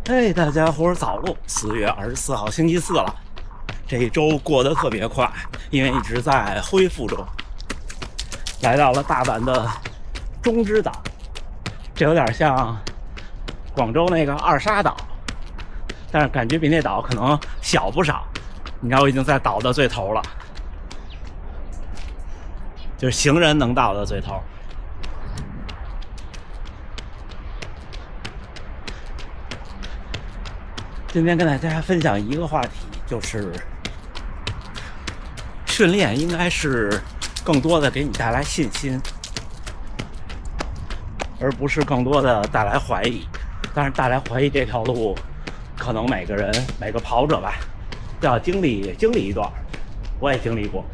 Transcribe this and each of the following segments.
嘿，大家伙早喽！4月24号星期四了，这一周过得特别快，因为一直在恢复中。来到了大阪的中之岛，这有点像广州那个二沙岛，但是感觉比那岛可能小不少。你看，我已经在岛的最头了，就是行人能到的最头。今天跟大家分享一个话题，就是训练应该是更多的给你带来信心，而不是更多的带来怀疑。但是带来怀疑这条路，可能每个跑者吧，都要经历一段，我也经历过。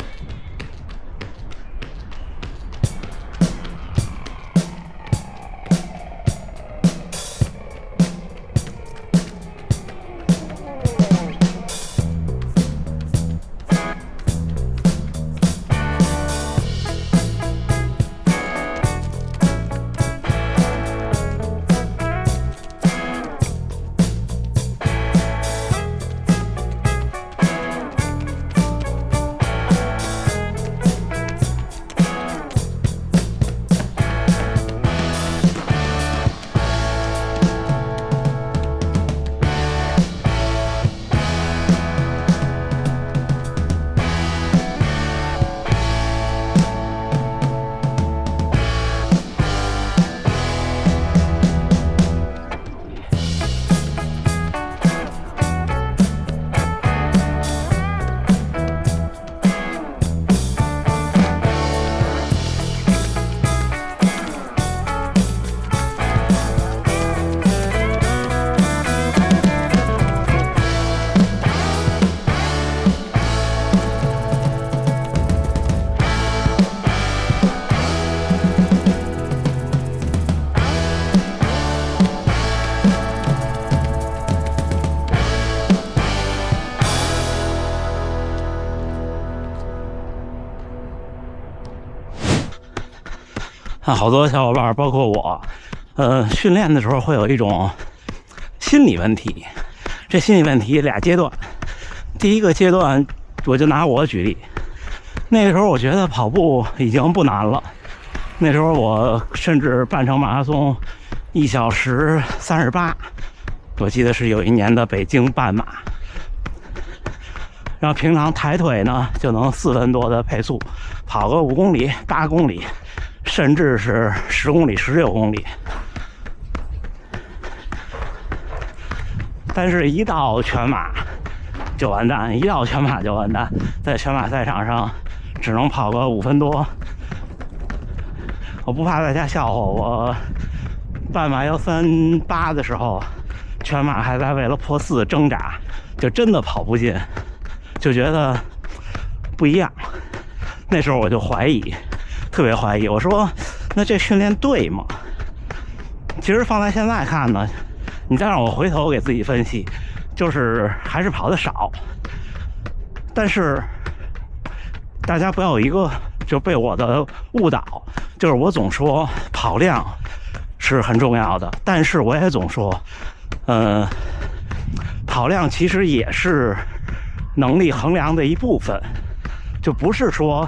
好多小伙伴包括我训练的时候会有一种心理问题。这心理问题俩阶段，第一个阶段我就拿我举例，那个时候我觉得跑步已经不难了，那时候我甚至半程马拉松1小时38，我记得是有一年的北京半马，然后平常抬腿呢就能4分多的配速跑个5公里8公里，甚至是10公里16公里。但是一到全马就完蛋，在全马赛场上只能跑个5分多。我不怕大家笑话我，半马138的时候，全马还在为了破4挣扎，就真的跑不进，就觉得不一样。那时候我就怀疑，特别怀疑，我说那这训练对吗？其实放在现在看呢，你再让我回头给自己分析，就是还是跑得少。但是大家不要有一个就被我的误导，就是我总说跑量是很重要的，但是我也总说跑量其实也是能力衡量的一部分，就不是说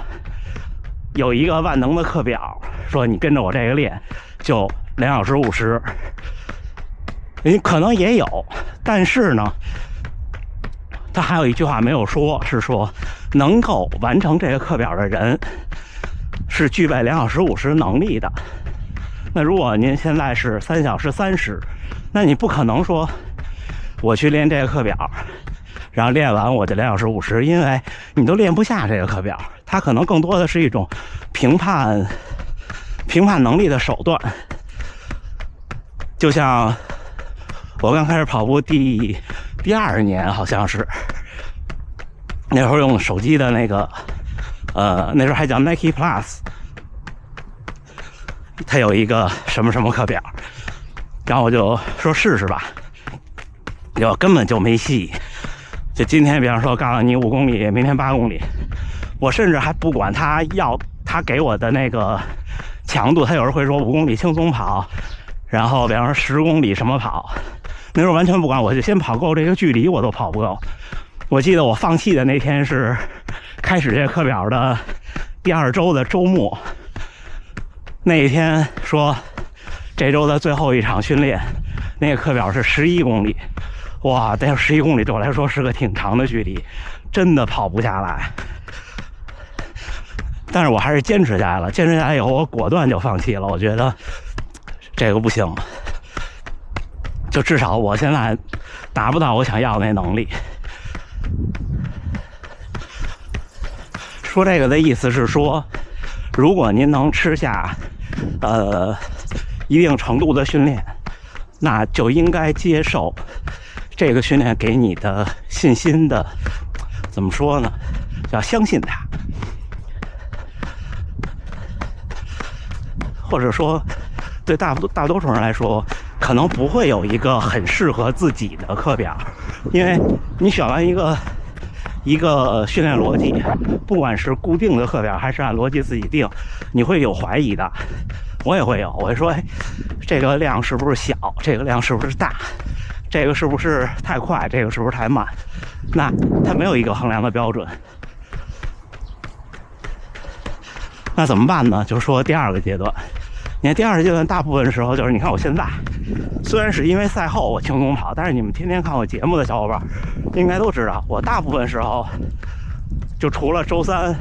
有一个万能的课表，说你跟着我这个练就2小时50，你可能也有，但是呢，他还有一句话没有说，是说能够完成这个课表的人是具备2小时50能力的。那如果您现在是3小时30，那你不可能说我去练这个课表，然后练完我就2小时50，因为你都练不下这个课表。它可能更多的是一种评判能力的手段。就像我刚开始跑步第2年，好像是那时候用手机的那个那时候还叫 Nike Plus， 它有一个什么什么课表，然后我就说试试吧，结果根本就没戏。就今天比方说告诉你5公里，明天8公里，我甚至还不管他给我的那个强度，他有时候会说5公里轻松跑，然后比方说10公里什么跑，那时候完全不管，我就先跑够这个距离，我都跑不够。我记得我放弃的那天是开始这课表的第2周的周末，那一天说这周的最后一场训练，那个课表是11公里。哇，但是11公里对我来说是个挺长的距离，真的跑不下来。但是我还是坚持下来了，坚持下来以后，我果断就放弃了。我觉得这个不行，就至少我现在达不到我想要的那能力。说这个的意思是说，如果您能吃下一定程度的训练，那就应该接受这个训练给你的信心的，怎么说呢？要相信它，或者说，对大多数人来说，可能不会有一个很适合自己的课表，因为你选完一个训练逻辑，不管是固定的课表还是按逻辑自己定，你会有怀疑的。我也会有，我会说，哎，这个量是不是小？这个量是不是大？这个是不是太快？这个是不是太慢？那它没有一个衡量的标准。那怎么办呢？就是说第2个阶段，你看第2个阶段大部分时候就是，你看我现在虽然是因为赛后我轻松跑，但是你们天天看我节目的小伙伴应该都知道，我大部分时候就除了周3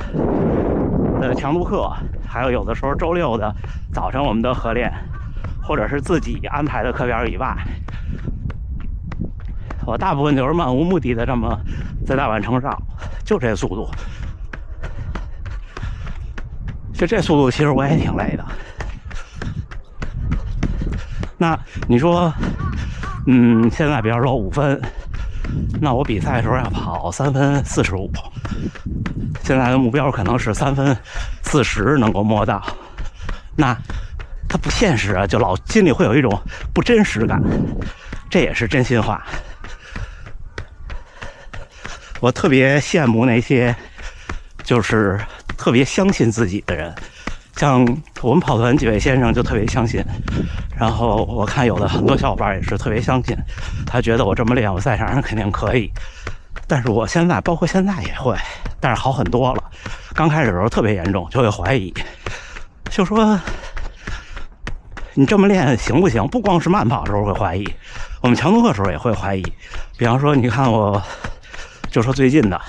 的强度课，还有的时候周6的早晨我们的合练，或者是自己安排的课表以外，我大部分就是漫无目的的这么在大阪城上，就这速度。就这速度，其实我也挺累的。那你说，现在比方说5分，那我比赛的时候要跑3分45，现在的目标可能是3分40能够摸到，那它不现实啊，就老心里会有一种不真实感，这也是真心话。我特别羡慕那些就是特别相信自己的人，像我们跑团几位先生就特别相信，然后我看有的很多小伙伴也是特别相信，他觉得我这么练，我赛场上肯定可以。但是我现在包括现在也会，但是好很多了。刚开始的时候特别严重，就会怀疑，就说你这么练行不行？不光是慢跑的时候会怀疑，我们强度课的时候也会怀疑。比方说，你看我就说最近的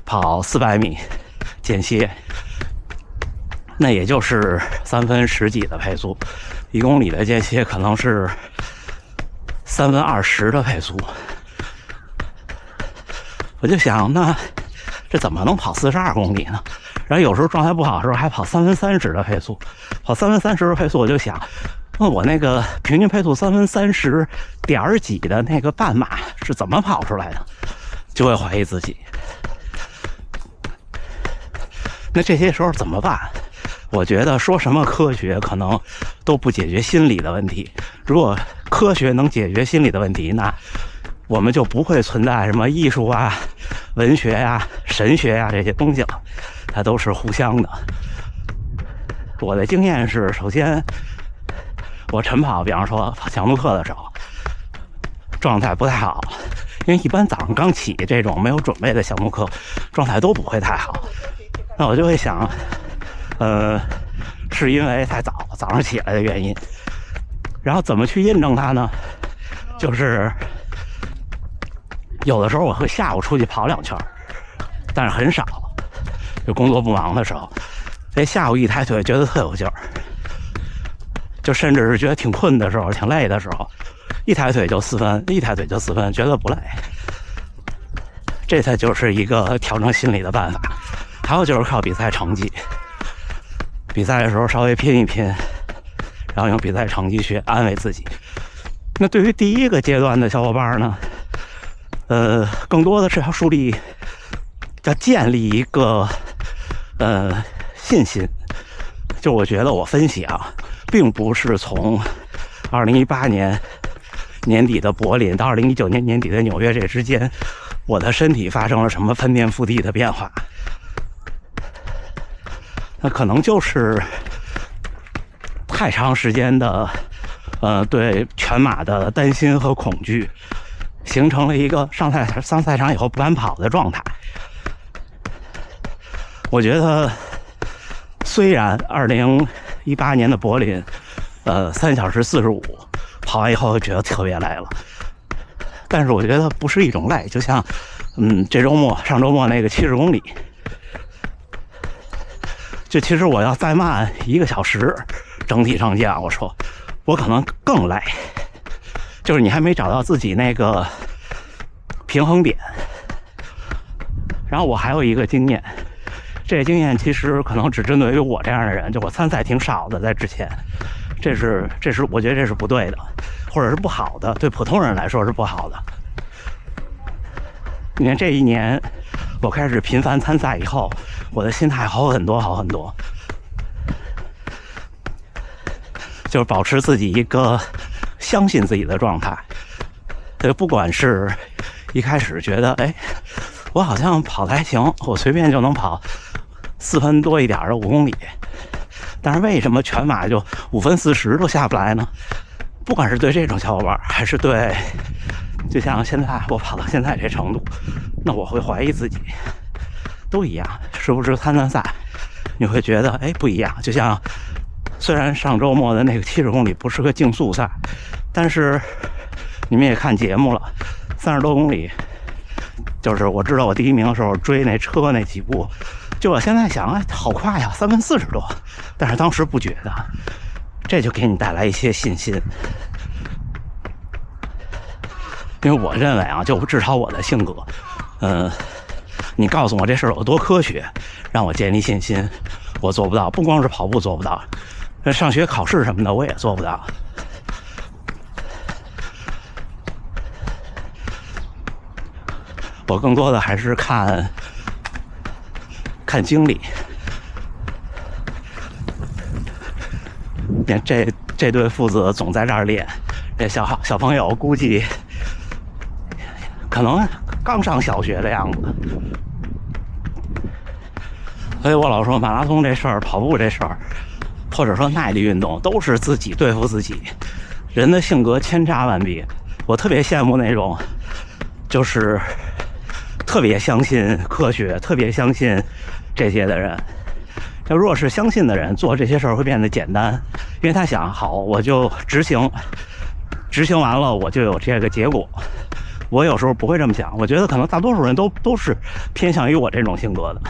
跑400米间歇，那也就是3分10几的配速，1公里的间歇可能是3分20的配速。我就想，那这怎么能跑42公里呢？然后有时候状态不好的时候还跑3分30的配速，跑3分30的配速，我就想，那我那个平均配速3分30点几的那个半马是怎么跑出来的？就会怀疑自己。那这些时候怎么办？我觉得说什么科学可能都不解决心理的问题。如果科学能解决心理的问题，那我们就不会存在什么艺术啊、文学呀、神学呀这些东西了，它都是互相的。我的经验是，首先我晨跑，比方说强度课的时候，状态不太好，因为一般早上刚起这种没有准备的强度课，状态都不会太好。那我就会想，是因为太早上起来的原因。然后怎么去印证它呢？就是有的时候我会下午出去跑2圈，但是很少，就工作不忙的时候，所以下午一抬腿觉得特有劲儿，就甚至是觉得挺困的时候、挺累的时候，一抬腿就4分，觉得不累。这才就是一个调整心理的办法。还有就是靠比赛成绩，比赛的时候稍微拼一拼，然后用比赛成绩去安慰自己。那对于第一个阶段的小伙伴呢，更多的是要建立一个信心。就我觉得我分析啊，并不是从2018年年底的柏林到2019年年底的纽约这之间，我的身体发生了什么翻天覆地的变化。那可能就是太长时间的对全马的担心和恐惧，形成了一个上赛场以后不敢跑的状态。我觉得虽然2018年的柏林3小时45跑完以后觉得特别累了，但是我觉得不是一种累，就像上周末那个70公里，就其实我要再慢1个小时，整体上讲我说我可能更累，就是你还没找到自己那个平衡点。然后我还有一个经验，这个经验其实可能只针对于我这样的人，就我参赛挺少的，在之前，这是我觉得这是不对的，或者是不好的，对普通人来说是不好的。你看这一年我开始频繁参赛以后，我的心态好很多，就是保持自己一个相信自己的状态。不管是一开始觉得我好像跑得还行，我随便就能跑4分多一点的5公里，但是为什么全马就5分40都下不来呢？不管是对这种小伙伴，还是对就像现在我跑到现在这程度，那我会怀疑自己，都一样，是不是参赛你会觉得不一样。就像虽然上周末的那个70公里不是个竞速赛，但是你们也看节目了，30多公里，就是我知道我第1名的时候追那车那几步，就我现在想好快呀，3分40多，但是当时不觉得，这就给你带来一些信心。因为我认为就至少我的性格，你告诉我这事儿有多科学，让我建立信心，我做不到。不光是跑步做不到，上学考试什么的我也做不到。我更多的还是看经历。你看这对父子总在这儿练，这小朋友估计可能刚上小学的样子。所以我老说马拉松这事儿，跑步这事儿，或者说耐力运动，都是自己对付自己。人的性格千差万别，我特别羡慕那种就是特别相信科学，特别相信这些的人。要若是相信的人，做这些事儿会变得简单，因为他想好我就执行完了我就有这个结果。我有时候不会这么想，我觉得可能大多数人都是偏向于我这种性格的。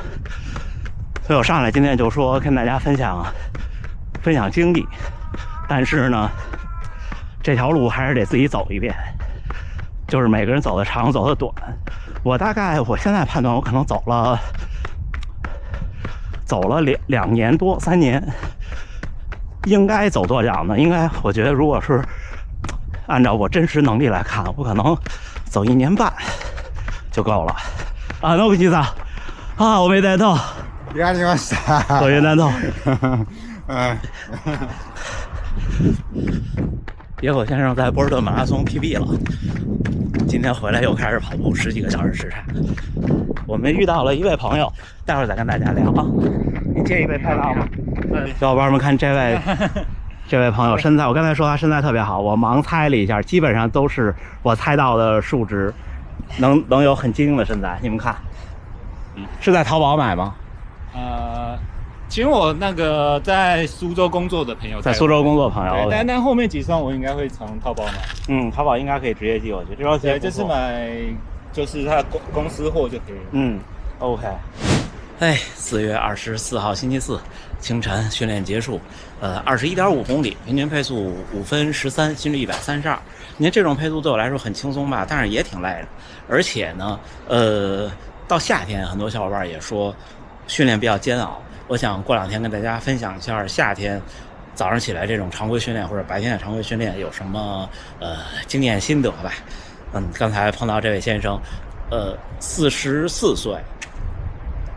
所以我上来今天就说跟大家分享经历，但是呢这条路还是得自己走一遍，就是每个人走的长走的短。我现在判断我可能走了2年多3年，应该走多少呢？应该我觉得如果是按照我真实能力来看，我可能走1年半就够了。あ野口さん、おめでとう。やりました。おめでとう。野口先生在波士顿马拉松 PB 了，今天回来又开始跑步10几个小时时差。我们遇到了一位朋友，待会儿再跟大家聊啊。你介意被拍到吗？小伙伴们看这位朋友身材，我刚才说他身材特别好，我盲猜了一下，基本上都是我猜到的数值，能有很精英的身材。你们看，是在淘宝买吗？请我那个在苏州工作的朋友，在苏州工作的朋友，但后面几双我应该会从淘宝买。淘宝应该可以直接寄过去。这双鞋对，就是买就是他公司货就可以了。OK。4月24号星期四清晨训练结束，21.5公里，平均配速5分13，心率132。您这种配速对我来说很轻松吧，但是也挺累的。而且呢，到夏天很多小伙伴也说训练比较煎熬。我想过2天跟大家分享一下夏天早上起来这种常规训练或者白天的常规训练有什么经验心得吧。刚才碰到这位先生，44岁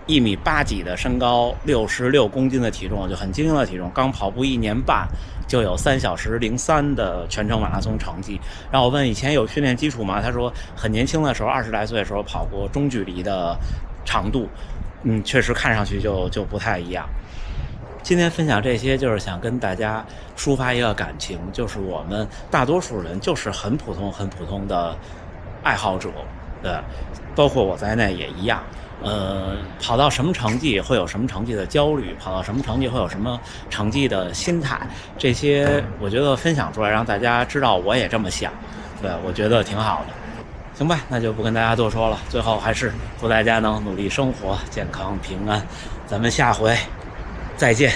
，1.8米几的身高，66公斤的体重，就很精英的体重，刚跑步1年半就有3小时03的全程马拉松成绩。然后我问以前有训练基础吗？他说很年轻的时候，20来岁的时候跑过中距离的长度，确实看上去就不太一样。今天分享这些，就是想跟大家抒发一个感情，就是我们大多数人就是很普通的爱好者，对，包括我在内也一样。跑到什么成绩会有什么成绩的焦虑，跑到什么成绩会有什么成绩的心态，这些我觉得分享出来让大家知道我也这么想，对，我觉得挺好的。行吧，那就不跟大家多说了，最后还是祝大家能努力生活，健康平安，咱们下回再见。